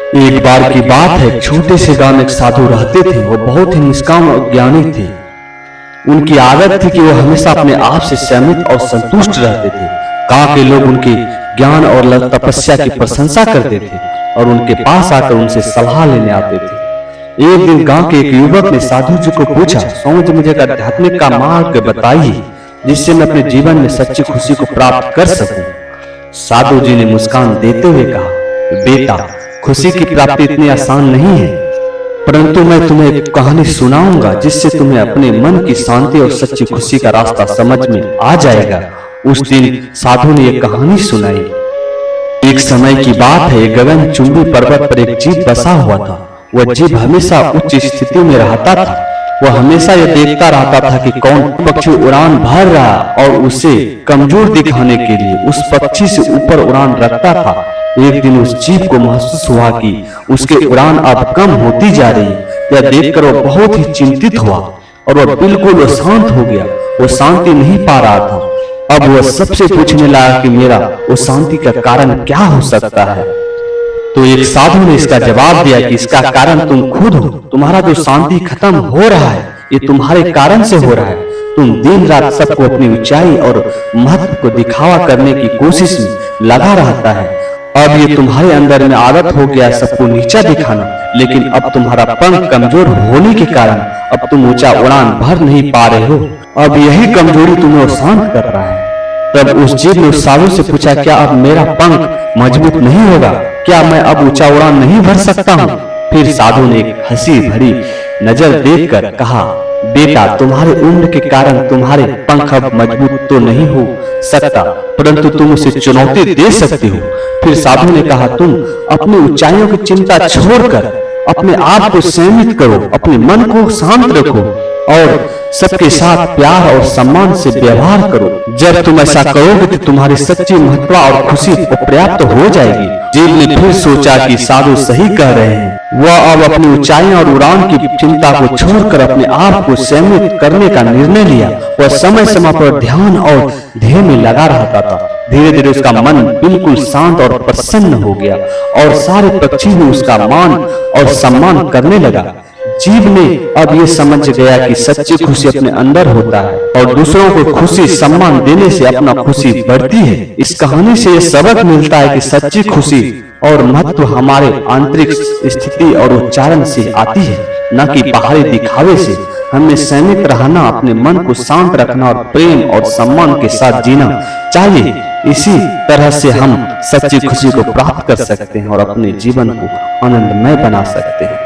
एक बार की बात है, छोटे से गांव में एक साधु रहते थे। वो बहुत ही निष्काम और ज्ञानी थे। उनकी आदत थी कि वो हमेशा अपने आप से संयमित और संतुष्ट रहते थे। गांव के लोग उनके ज्ञान और तपस्या की प्रशंसा करते थे और उनके पास आकर उनसे सलाह लेने आते थे। एक दिन गांव के एक युवक ने साधु जी को पूछा, स्वामी जी मुझे आध्यात्मिक का मार्ग बताइए जिससे मैं अपने जीवन में सच्ची खुशी को प्राप्त कर सकूं। साधु जी ने मुस्कान देते हुए कहा, बेटा, खुशी की प्राप्ति इतनी आसान नहीं है, परंतु मैं तुम्हें एक कहानी सुनाऊंगा जिससे तुम्हें अपने मन की शांति और सच्ची खुशी का रास्ता समझ में आ जाएगा। उस दिन साधु ने एक कहानी सुनाई। एक समय की बात है, गगनचुंबी पर्वत पर एक जीव बसा हुआ था। वह जीव हमेशा उच्च स्थिति में रहता था। वह हमेशा यह देखता रहता था कि कौन पक्षी उड़ान भर रहा और उसे कमजोर दिखाने के लिए उस पक्षी से ऊपर उड़ान रखता था। एक दिन उस जीव को महसूस हुआ कि उसके उड़ान अब कम होती जा रही। यह देखकर वह बहुत ही चिंतित हुआ और वह बिल्कुल शांत हो गया। वो शांति नहीं पा रहा था। अब वह सबसे पूछने लगा कि मेरा वो शांति का कारण क्या हो सकता है। तो एक साधु ने इसका जवाब दिया कि इसका कारण तुम खुद हो। तुम्हारा जो शांति खत्म हो रहा है ये तुम्हारे कारण से हो रहा है। तुम दिन रात सबको अपनी ऊंचाई और महत्व को दिखावा करने की कोशिश में लगा रहता है। अब ये तुम्हारे अंदर में आदत हो गया सबको नीचा दिखाना, लेकिन अब तुम्हारा पंख कमजोर होने के कारण अब तुम ऊंचा उड़ान भर नहीं पा रहे हो। अब यही कमजोरी तुम्हें शांत कर रहा है। तब उस जीव ने उस साधु से पूछा, क्या अब मेरा पंख मजबूत नहीं होगा? क्या मैं अब ऊंचा उड़ान नहीं भर सकता हूँ? फिर साधु ने एक हंसी भरी नजर देखकर कहा, बेटा, तुम्हारे उम्र के कारण तुम्हारे पंख अब मजबूत तो नहीं हो सकता, परंतु तुम उसे चुनौती दे सकते हो। फिर साधु ने कहा, तुम अपनी ऊंचाइयों की चिंता छोड़कर अपने आप को संयमित करो, अपने मन को शांत रखो और सबके साथ प्यार और सम्मान से व्यवहार करो। जब तुम ऐसा करोगे तो तुम्हारी सच्ची महत्व और खुशी पर्याप्त हो जाएगी। जीव ने फिर सोचा कि साधु सही कह रहे हैं। वह अब अपनी ऊंचाइयों और उड़ान की चिंता को छोड़कर अपने आप को संयमित करने का निर्णय लिया। वह समय समय पर ध्यान और ध्येय में लगा रहता था। धीरे धीरे उसका मन बिल्कुल शांत और प्रसन्न हो गया और सारे पक्षी भी उसका मान और सम्मान करने लगा। जीव ने अब ये समझ गया कि सच्ची खुशी अपने अंदर होता है और दूसरों को खुशी सम्मान देने से अपना खुशी बढ़ती है। इस कहानी से ये सबक मिलता है कि सच्ची खुशी और महत्व हमारे आंतरिक स्थिति और उच्चारण से आती है, न कि बाहरी दिखावे से। हमें संयमित रहना, अपने मन को शांत रखना और प्रेम और सम्मान के साथ जीना चाहिए। इसी तरह से हम सच्ची खुशी को प्राप्त कर सकते हैं और अपने जीवन को आनंदमय बना सकते हैं।